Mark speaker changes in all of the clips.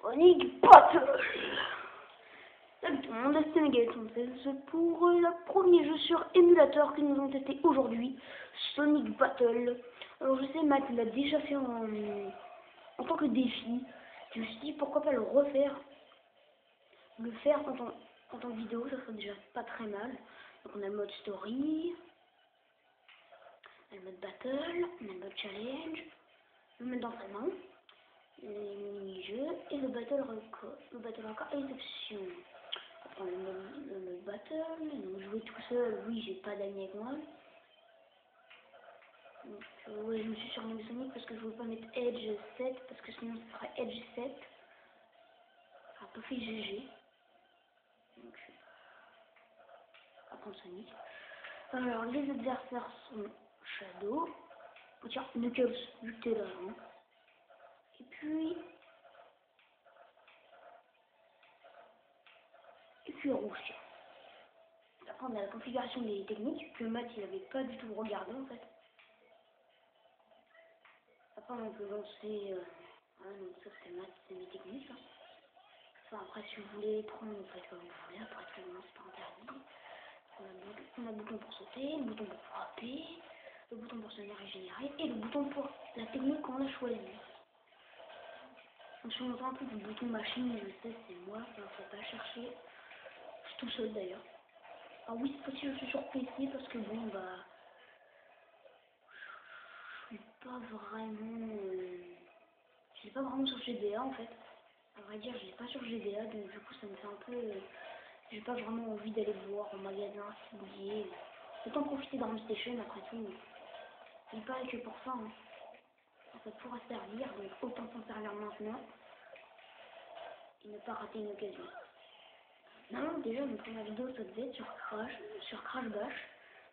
Speaker 1: Sonic Battle. Salut tout le monde, c'est Megaton16 pour le premier jeu sur émulateur qui nous ont été aujourd'hui, Sonic Battle. Alors je sais, Matt l'a déjà fait en tant que défi. Je me suis dit pourquoi pas le refaire, le faire en tant que vidéo, ça serait déjà pas très mal. Donc on a le mode story, on a le mode battle, on a le mode challenge, le mode d'entraînement, les mini-jeux et le battle record et les options. Après le mode battle, donc jouer tout seul, oui j'ai pas d'amis avec moi. Donc ouais, je me suis surnommé Sonic parce que je voulais pas mettre Edge 7 parce que sinon ce serait Edge 7. Un peu fait GG. Donc je vais pas prendre Sonic. Alors les adversaires sont Shadow. Oh, tiens, Knuckles, vu que t'es là. Hein. Et puis Rouge. Après on a la configuration des techniques que Matt il avait pas du tout regardé en fait. Après on peut lancer donc ça c'est Matt, c'est mes techniques. Hein. Enfin après si vous voulez prendre, vous faites comme vous voulez, après tout le monde c'est pas interdit. On a le bouton pour sauter, le bouton pour frapper, le bouton pour se régénérer et le bouton pour la technique qu'on a choisie. On change un peu du bouton machine, je sais c'est moi, ça ne faut pas chercher. Je suis tout seul d'ailleurs. Ah oui, c'est possible, je suis sur PC parce que bon, bah, je suis pas vraiment, je suis pas vraiment sur GBA en fait. À vrai dire, je l'ai pas sur GBA, donc du coup, ça me fait un peu, j'ai pas vraiment envie d'aller voir en magasin, fouiller. Autant profiter d'ArmStation après tout. C'est pas que pour ça, hein. Ça pourra servir, donc autant s'en servir maintenant et ne pas rater une occasion. Non, déjà, ma première vidéo, ça devait être sur Crash Bash.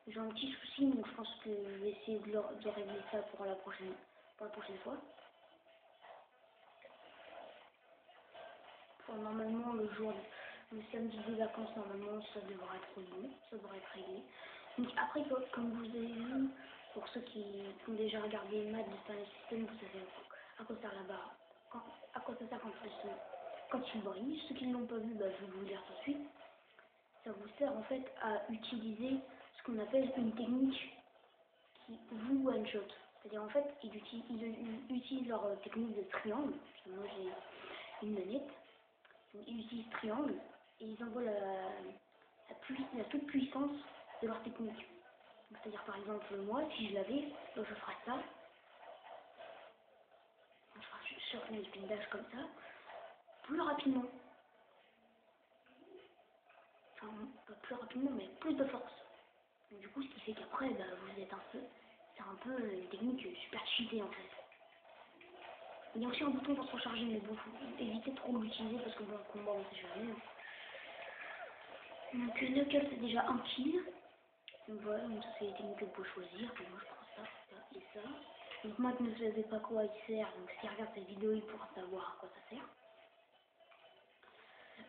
Speaker 1: J'ai un petit souci, donc je pense que je vais essayer de régler ça pour la prochaine fois. Pour normalement, le samedi des vacances, normalement, ça devrait être bon, ça devrait être réglé. Donc après, comme vous avez vu, pour ceux qui ont déjà regardé Matt de Star System, vous savez à quoi sert la barre, à quoi ça sert quand il brille. Ceux qui ne l'ont pas vu, bah, je vais vous le dire tout de suite. Ça vous sert en fait à utiliser ce qu'on appelle une technique qui vous one-shot. C'est-à-dire en fait, ils utilisent leur technique de triangle. Moi j'ai une manette. Donc, ils utilisent triangle et ils envoient la toute puissance de leur technique. C'est-à-dire par exemple moi, si je l'avais, je ferais ça. Je ferais sur une spin dash comme ça, plus rapidement. Enfin, pas plus rapidement, mais plus de force. Donc, du coup, ce qui fait qu'après, bah, vous êtes c'est un peu une technique super cheatée en fait. Il y a aussi un bouton pour se recharger, mais bon, faut éviter trop de l'utiliser parce que bon, le combat, on sait jamais. Donc, Knuckles, c'est déjà un kill. Donc voilà, donc ça c'est les techniques que vous pouvez choisir. Donc, moi, je prends ça et ça. Donc, Matt ne savait pas à quoi il sert. Donc, s'il regarde cette vidéo, il pourra savoir à quoi ça sert.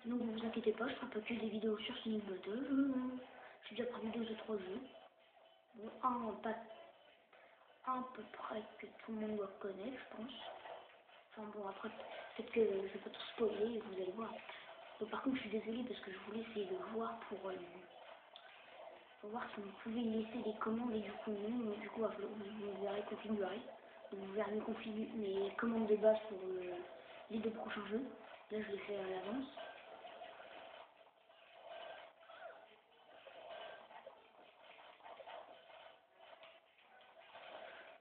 Speaker 1: Donc, ne vous inquiétez pas, je ferai pas que des vidéos sur Sonic Battle. J'ai déjà prévu 2 ou 3 jeux. Bon, un à peu près que tout le monde doit connaître, je pense. Enfin bon, après, peut-être que je vais pas tout spoiler, vous allez voir. Donc, par contre, je suis désolée parce que je voulais essayer de voir pour voir si vous pouvez laisser des commandes et du coup, non. Du coup, vous verrez configurer. Vous verrez mes commandes de base pour les 2 prochains jeux. Là, je les fais à l'avance.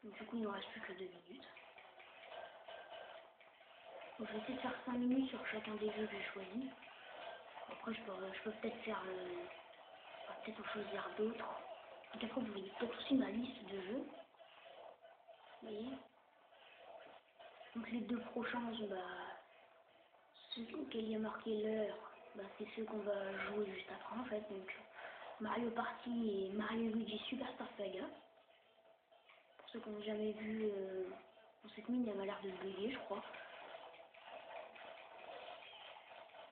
Speaker 1: Donc, du coup, il ne nous reste plus que 2 minutes. Donc, je vais essayer de faire 5 minutes sur chacun des jeux que j'ai choisis. Après, je peux peut-être faire peut-être en choisir d'autres. Donc après, vous voyez peut-être aussi ma liste de jeux. Vous voyez. Donc les 2 prochains, bah, ceux auxquels il y a marqué l'heure, bah, c'est ceux qu'on va jouer juste après en fait. Donc Mario Party et Mario Luigi Superstar Saga. Pour ceux qui n'ont jamais vu dans cette mine, elle m'a l'air de bugger, je crois.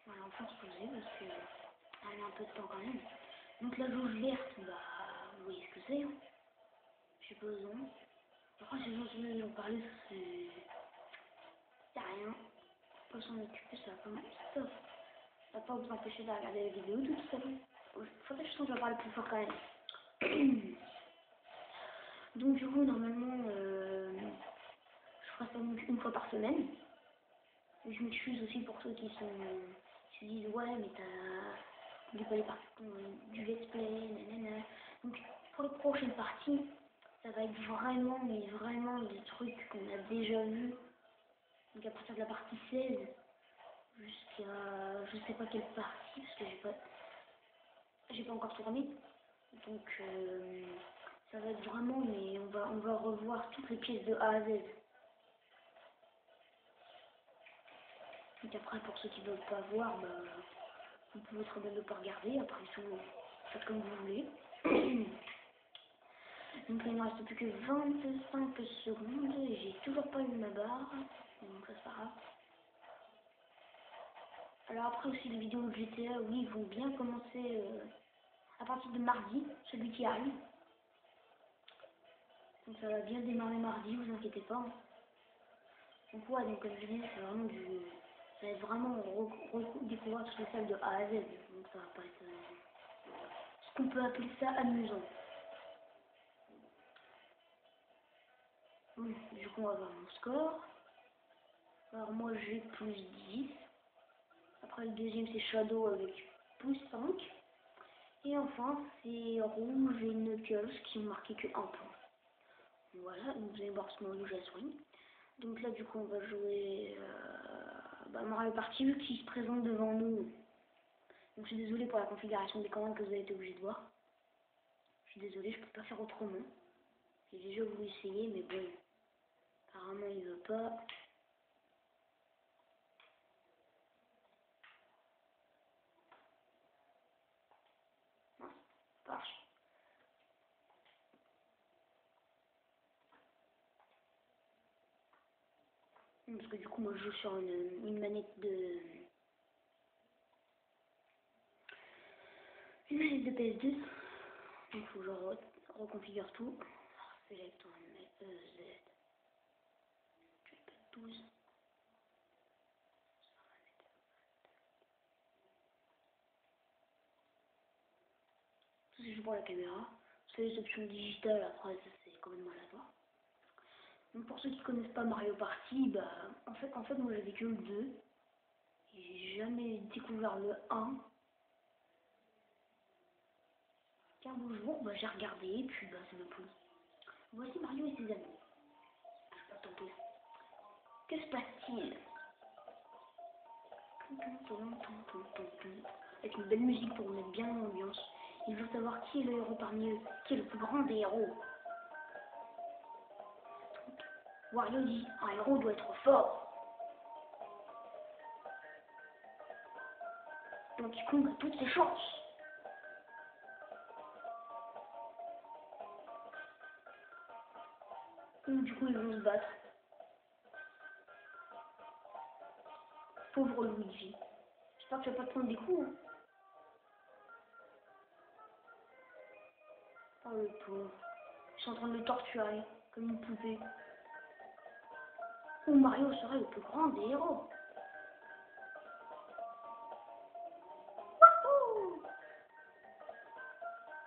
Speaker 1: Voilà, enfin se poser parce que elle a un peu de temps quand même. Donc la jauge verte, bah, vous voyez ce que c'est. Hein. J'ai pas besoin. Après, si j'en parler, c'est rien. pas s'en occuper, ça va pas mal. Ça va pas vous empêcher de regarder la vidéo de toute façon. Faudrait que je sens que je vais parler plus fort quand même. Donc du coup, normalement, je ferai ça une fois par semaine. Et je m'excuse aussi pour ceux qui se disent ouais mais t'as oublié pas les parties du let's play, nanana. Donc pour les prochaines parties, ça va être vraiment, mais vraiment des trucs qu'on a déjà vus. Donc à partir de la partie 16 jusqu'à je sais pas quelle partie parce que j'ai pas encore tourné. Donc ça va être vraiment, mais on va revoir toutes les pièces de A à Z. Donc après, pour ceux qui ne veulent pas voir, bah, vous pouvez très bien ne pas regarder. Après tout, faites comme vous voulez. Donc là, il ne me reste plus que 25 secondes et j'ai toujours pas eu ma barre. Donc ça, c'est pas grave. Alors après aussi, les vidéos de GTA, oui, vont bien commencer à partir de mardi, celui qui arrive. Donc ça va bien démarrer mardi, vous inquiétez pas. Donc ouais, donc comme je disais, c'est vraiment du... Ça va être vraiment découvrir toutes les salles de A à Z. Donc ça va pas être... ce qu'on peut appeler ça amusant. Bon, du coup, on va voir mon score. Alors moi, j'ai plus 10. Après, le deuxième, c'est Shadow avec plus 5. Et enfin, c'est Rouge et Knuckles qui ont marqué que 1 point. Voilà, donc vous allez voir ce moment où je la soigne. Donc là, du coup, on va jouer Mario Party vu qui se présente devant nous. Donc je suis désolée pour la configuration des commandes que vous avez été obligé de voir. Je suis désolée, je peux pas faire autrement. J'ai déjà voulu essayer, mais bon, apparemment il veut pas. Non, c'est pas marche. Parce que du coup, moi je joue sur une manette de... Une manette de PS2. Donc il faut que je reconfigure tout. Select on Z. 12. Ça c'est juste pour la caméra. C'est les options digitales, après ça c'est quand même aléatoire. Donc pour ceux qui connaissent pas Mario Party, bah en fait moi j'avais que le 2. Et j'ai jamais découvert le 1. Car bonjour, bah j'ai regardé et puis bah ça m'a plu. Voici Mario et ses amis. Je vais pas tenter. Que se passe-t-il? Avec une belle musique pour mettre bien l'ambiance. Il veut savoir qui est le héros parmi eux, qui est le plus grand des héros. Wario dit, un héros doit être fort. Donc il compte toutes ses chances. Donc du coup ils vont se battre. Pauvre Luigi. J'espère que tu vas pas te prendre des coups. Hein. Oh le pauvre. Je suis en train de le torturer comme une poupée. Ou Mario serait le plus grand des héros. Wouhou!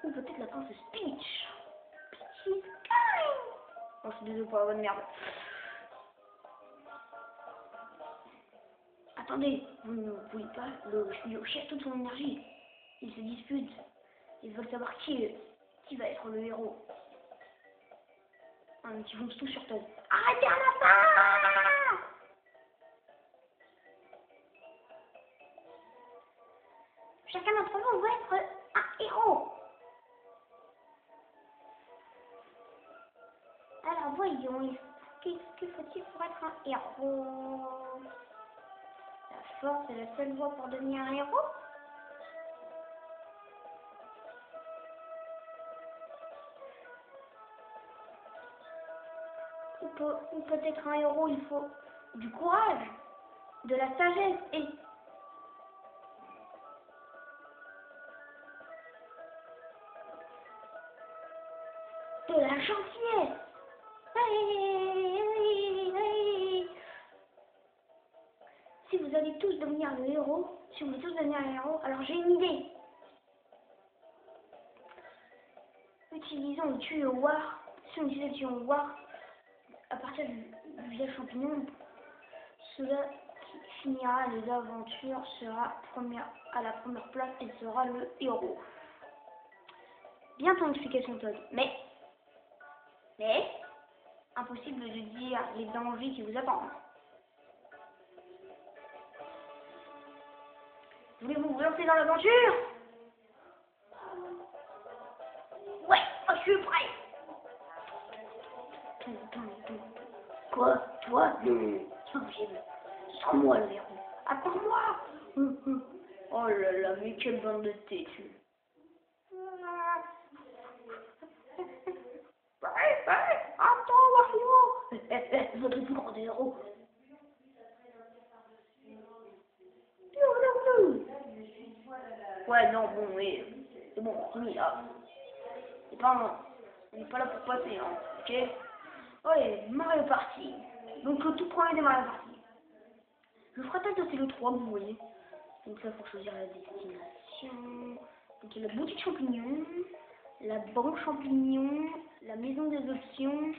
Speaker 1: Ou peut-être la princesse Peach. Peach is coming! Oh, je suis désolée pour la bonne merde. Attendez, vous ne pouvez pas le chef toute son énergie. Ils se disputent. Ils veulent savoir qui va être le héros. Donc ils vont tous sur Toad. Arrêtez un instant! Chacun d'entre vous veut être un héros. Alors voyons, qu'est-ce que faut-il pour être un héros? La force est la seule voie pour devenir un héros? Ou peut-être un héros, il faut du courage, de la sagesse et de la gentillesse. Hey, hey, hey. Si devenir le héros, si on veut tous devenir un héros, alors j'ai une idée. Utilisons le tuyau War. Si on utilise le tuyau War, à partir du village champignon, cela qui finira les aventures sera à la première place et sera le héros. Bien ton explication, Todd. Mais, impossible de dire les dangers qui vous attendent. Voulez-vous vous lancer dans l'aventure? Ouais, moi je suis prêt. Quoi? Toi? Non, c'est impossible. Ce sera moi le héros. À part moi. Oh là là, mais quelle bande de têtus. Attends, Wario. Votre plus grand héros. Ouais, non, bon, oui. C'est bon, c'est fini là. On n'est pas là pour passer, hein, ok? Ouais, Mario Party. Donc le tout premier de Mario Party. Le Fratel c'est le 3, vous voyez. Donc là, il faut choisir la destination. Donc il y a la boutique champignon, la banque champignon, la maison des options.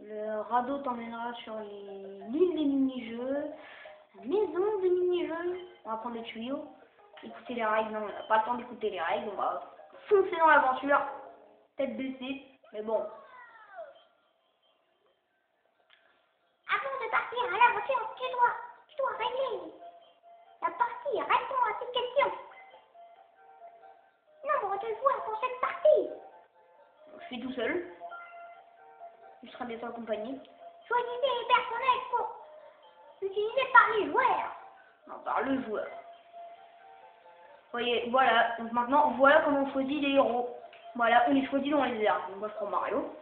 Speaker 1: Le radeau t'emmènera sur l'île des mini-jeux. La maison des mini-jeux. On va prendre les tuyaux. Écouter les règles. Non, on n'a pas le temps d'écouter les règles. On va foncer dans l'aventure. Tête baissée. Mais bon. Avant de partir à l'aventure, tu dois régler la partie. Réponds à cette question. Nombre de joueurs pour cette partie. Je suis tout seul. Je serai bientôt accompagné. Choisissez les personnages pour utiliser par les joueurs. Non, par le joueur. Voyez, voilà. Donc maintenant, voilà comment on choisit les héros. Voilà, on les choisit dans les airs. Donc moi, je prends Mario.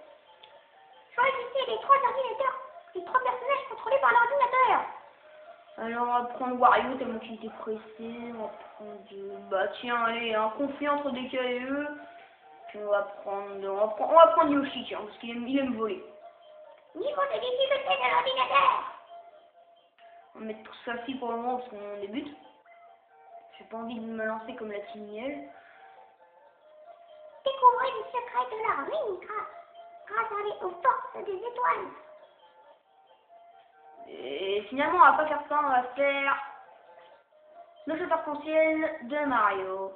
Speaker 1: Choisissez les 3 ordinateurs, les 3 personnages contrôlés par l'ordinateur. Alors, on va prendre Wario, tellement qu'il était pressé. On va prendre... Bah tiens, allez, un conflit entre des KE. Puis on va prendre Yoshi, tiens, parce qu'il aime voler. Niveau de difficulté de l'ordinateur. On va mettre facile pour le moment parce qu'on débute. J'ai pas envie de me lancer comme la Timiel. Découvrez les secrets de leur vie grâce aux forces des étoiles. Et finalement, on va pas faire ça, on va faire le château arc-en-ciel de Mario.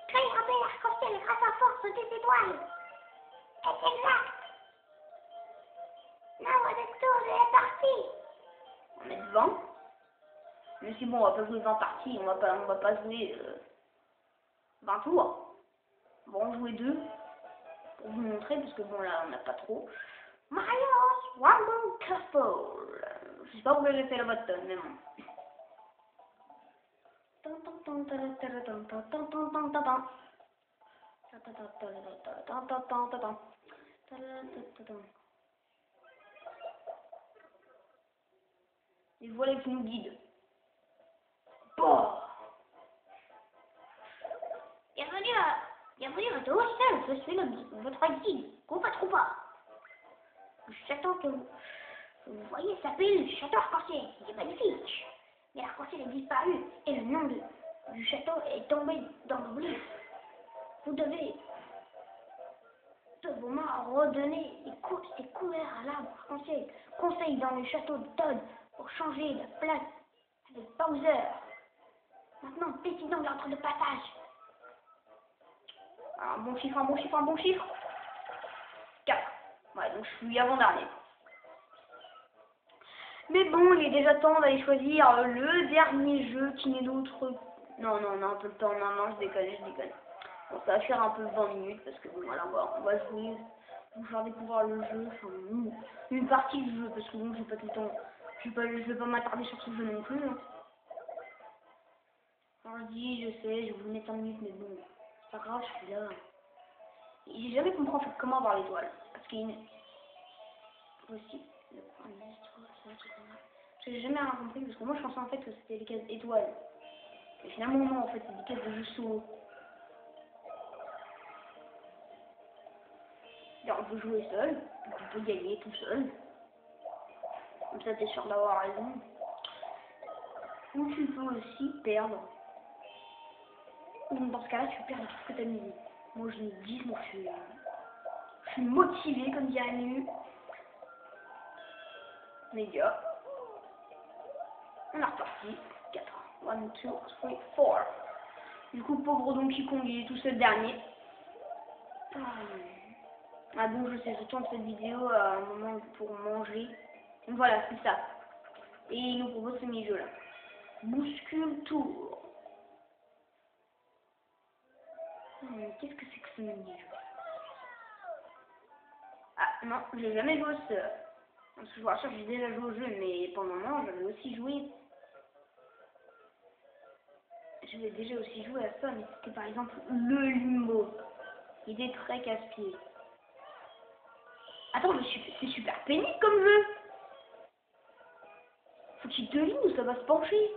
Speaker 1: Créer un bel arc-en-ciel grâce à la force des étoiles. C'est exact. Nombre de tours de la partie. On met 20. Mais c'est bon, on va pas jouer 20 parties, on va pas jouer 20 tours. Bon, on jouer 2 pour vous montrer, parce que bon là on n'a pas trop. Mario's Rumble Castle. Je sais pas pourquoi j'ai fait le button, mais bon. Et voilà qui nous guide. Bah. Bienvenue à votre hôtel, je suis votre guide. Qu'on va trop pas. Le château que vous voyez s'appelle le château arc-en-ciel. Il est magnifique. Mais l'arc-en-ciel a disparu et le nom du château est tombé dans l'oubli. Vous devez redonner ses couleurs à l'arbre arc-en-ciel. Conseil dans le château de Todd pour changer la place avec Bowser. Maintenant, décidons de l'ordre de passage. Un bon chiffre. 4. Ouais, donc je suis avant-dernier. Mais bon, il est déjà temps d'aller choisir le dernier jeu qui n'est d'autre... Non, un peu le temps. Non, je déconne. Bon, ça va faire un peu 20 minutes parce que bon, voilà, on va jouer, vous faire découvrir le jeu, enfin, une partie du jeu, parce que bon, j'ai pas tout le temps, je vais pas m'attarder sur ce jeu non plus. Hein. Alors je sais, je vais vous mettre 5 minutes, mais bon, c'est pas grave, je suis là. J'ai jamais compris en fait comment avoir l'étoile, parce qu'il y a une... Aussi, j'ai jamais rien compris, parce que moi je pensais en fait que c'était les cases étoiles. Et finalement non, en fait c'est des cases de jeu solo. Alors, on peut jouer seul, donc on peut gagner tout seul. Comme ça, t'es sûr d'avoir raison. Ou tu peux aussi perdre. Ou dans ce cas-là, tu perds tout ce que tu as misé. Moi, je l'ai dit, moi, je suis motivé, comme dirait Miu. Média. On est reparti. 4. 1, 2, 3, 4. Du coup, pauvre Donkey Kong, il est tout seul dernier. Ah bon, je sais, je tourne cette vidéo à un moment pour manger. Donc voilà, c'est ça. Et il nous propose ce mini-jeu là. Bouscule tour. Qu'est-ce que c'est que ce mini-jeu? Ah non, j'ai jamais joué au ça. Parce que je vois ça, j'ai déjà joué au jeu, mais pendant un moment, j'avais aussi joué. J'avais déjà aussi joué à ça, mais c'était par exemple le limbo. Il est très casse-pied. Attends, mais c'est super pénible comme jeu. Faut qu'il devine ou ça va se pencher.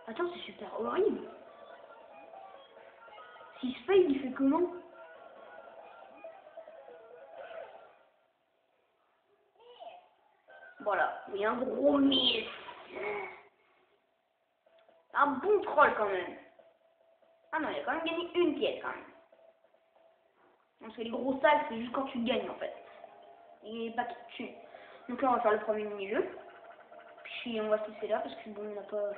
Speaker 1: Attends, c'est super horrible. S'il se fail, il fait comment? Voilà, il y a un gros miss. Un bon troll quand même. Ah non, il a quand même gagné une pièce quand même. Parce que les gros sacs, c'est juste quand tu gagnes en fait. Et pas qui te tue. Donc là, on va faire le premier mini-jeu. Puis on va se laisser là parce que bon, on n'a pas...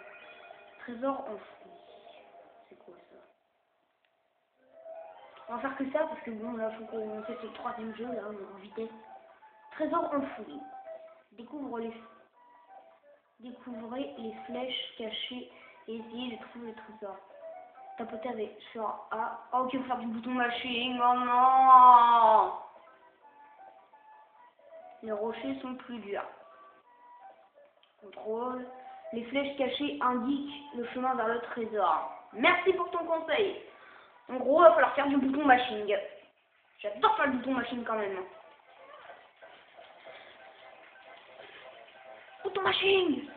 Speaker 1: Trésor enfoui. C'est quoi ça? On va faire que ça parce que bon, là, faut qu'on fasse le troisième jeu, là, on est en vitesse. Trésor enfoui. Découvrez les flèches cachées et essayez de trouver le trésor. Tapotez avec sur A. Oh, ok, on va faire du bouton machine. Oh non! Les rochers sont plus durs. Contrôle. Les flèches cachées indiquent le chemin vers le trésor. Merci pour ton conseil. En gros, il va falloir faire du bouton machine. J'adore faire le bouton machine quand même. Bouton machine!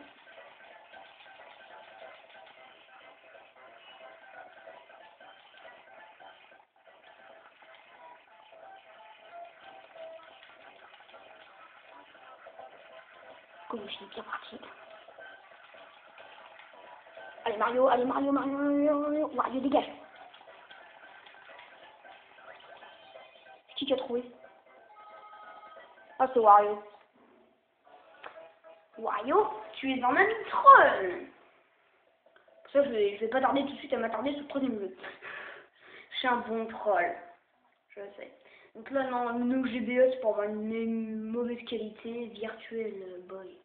Speaker 1: Comme je suis bien parti. Allez Mario, Mario, dégage. Qui tu as trouvé? Ah, c'est Wario. Wario, tu es un ami troll. Ça, je vais pas tarder tout de suite à m'attarder sur le troisième jeu. Je suis un bon troll. Je sais. Donc là, non, nos GBE, c'est pour avoir une mauvaise qualité virtuelle, boy.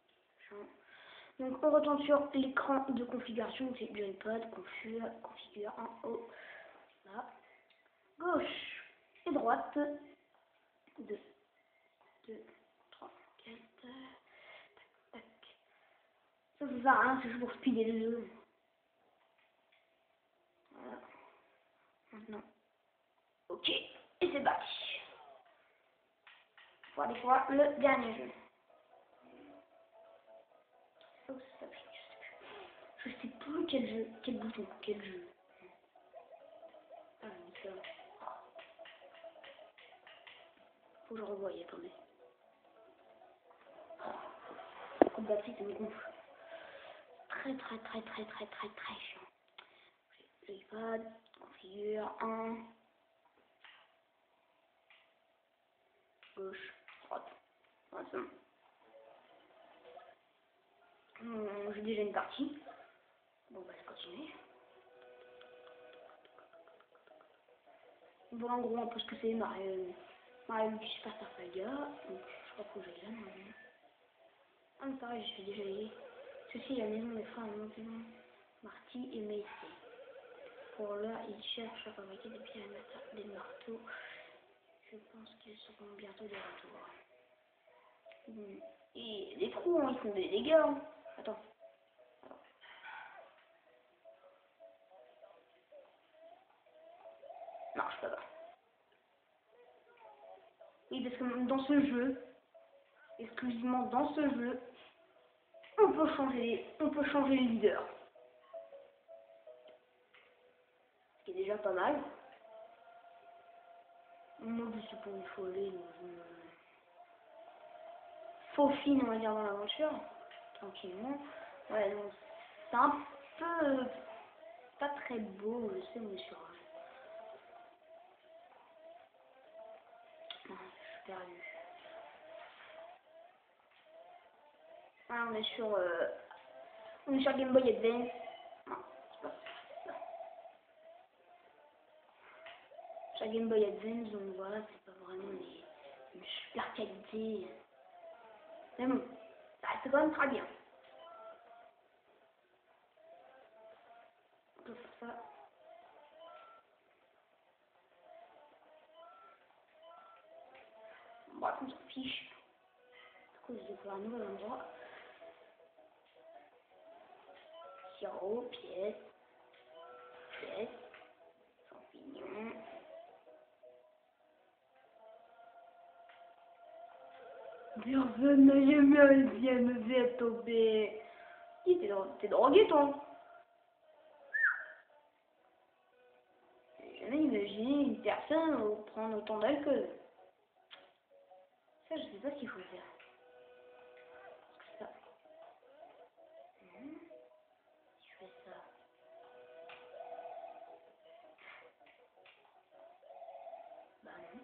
Speaker 1: Donc on retourne sur l'écran de configuration, c'est joypad, configure en haut, là, gauche et droite, 2, 3, 4, tac, tac. Ça sert à rien, c'est juste pour speeder le jeu. Voilà. Maintenant, ok, et c'est parti. Pour des fois, le dernier jeu. Oh, ça, je sais plus quel jeu, quel bouton, quel jeu. Ah, donc ça. Faut que je revoie, attendez. Oh, batterie, ça me gonfle. Très chiant. Joypad, configure 1, gauche, droite. Voilà, c'est bon. J'ai déjà une partie. Bon, bah, c'est continuer. Voilà en gros un peu ce que c'est Mario du Super Star Saga. Donc, je crois que j'ai là maintenant. Ah, mais pareil, je suis déjà allé. Ceci est la maison des frères Montelon, Marty et Macy. Pour là, ils cherchent à fabriquer des pieds à des marteaux. Je pense qu'ils seront bientôt de retour. Et les trous, hein, ils font des dégâts. Hein. Attends. Non, je peux pas. Oui, parce que dans ce jeu, exclusivement dans ce jeu, on peut changer les leaders. Ce qui est déjà pas mal. Moi, je suis pas une folie dans une faufine, on va dire, dans l'aventure. Tranquillement. Ouais, donc C'est un peu pas très beau, je sais, mais sur. Non, je suis perdu. Ah, on est sur Game Boy Advance. Non, c'est pas ça. Sur Game Boy Advance, donc voilà, c'est pas vraiment une super qualité. Mais bon, bah, c'est quand même très bien. On peut faire ça. Bon, on s'en fiche. Du coup, je vais faire un nouvel endroit. Sirop, pièce, champignons. Personne jamais bien me faire tomber. T'es drogué, toi. J'ai jamais imaginé une personne prendre autant d'alcool. Ça, je sais pas ce qu'il faut faire. Ça. Si je fais ça. Bah non.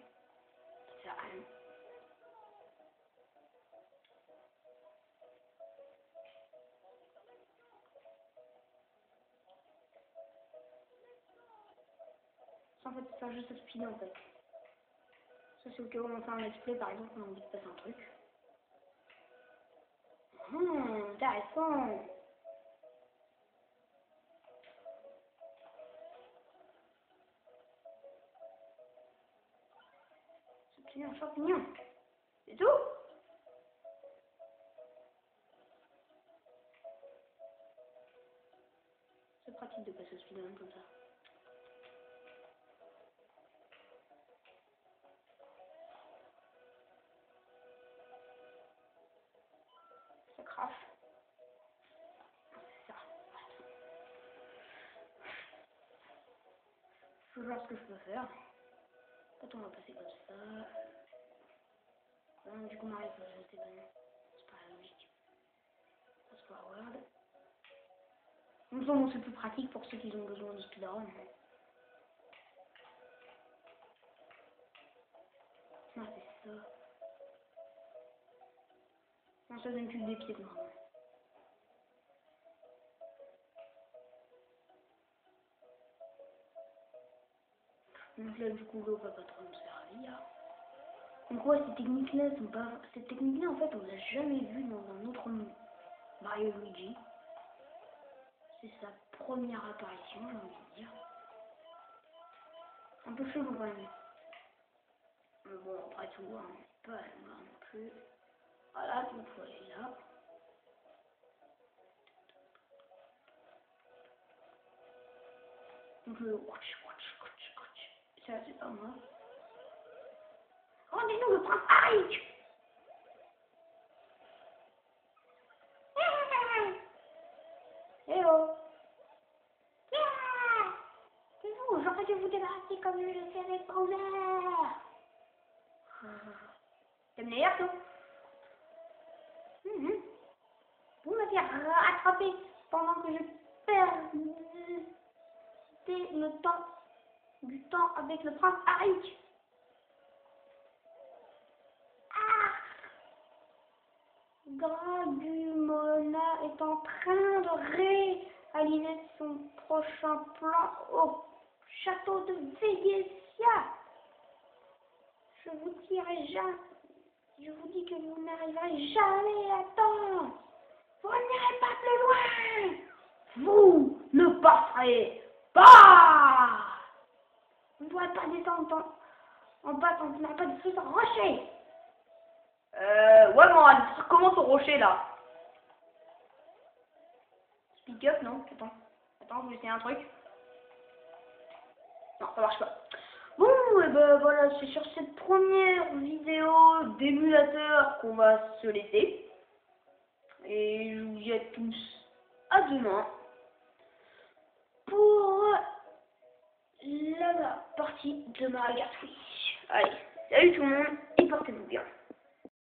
Speaker 1: Ça sert à rien. Ça, en fait, ça sert juste à speeder, en fait. Ça, c'est au cas où on fait un let's play, par exemple, on a envie de passer un truc. Intéressant. C'est un champignon. C'est tout. C'est pratique de passer au speedrun comme ça. Ça crache. C'est ça. Je vais voir ce que je peux faire. Quand on va passer comme ça. Du coup, Mario peut jeter banane. C'est pas la logique. Fast forward. Bon, c'est plus pratique pour ceux qui ont besoin de speedrun. Ah, c'est ça. Non, ça donne plus des pieds normalement. Donc là, du coup, l'eau va pas trop me servir. Donc ouais, ces techniques-là, en fait, on l'a jamais vu dans un autre Mario Luigi. C'est sa première apparition, j'ai envie de dire. Un peu chelou quand même. Mais bon, après tout, hein, c'est pas là non plus. Voilà, donc faut aller là. Donc le ça c'est pas moi. Rendez-nous le prince Harry. Eh oh. C'est vous, j'aurais dû vous débarrasser comme je le fais avec Bowser. T'es meilleur toi. Vous m'avez rattrapé pendant que je perdais du temps avec le prince Harry. Dragumona est en train de réaligner son prochain plan au château de Vegesia. Je vous dirai jamais, je vous dis que vous n'arriverez jamais à temps. Vous n'irez pas plus loin. Vous ne passerez pas. Vous ne pourrez pas descendre en bas tant que vous n'avez pas de sous rocher. Ouais, Morane, comment ton rocher là? Speak up, non? Attends, je vais essayer un truc. Non, ça marche pas. Bon, et ben voilà, c'est sur cette première vidéo d'émulateur qu'on va se laisser. Et je vous dis à tous à demain pour la partie de Mario Kart Wii. Allez, salut tout le monde et portez-vous bien.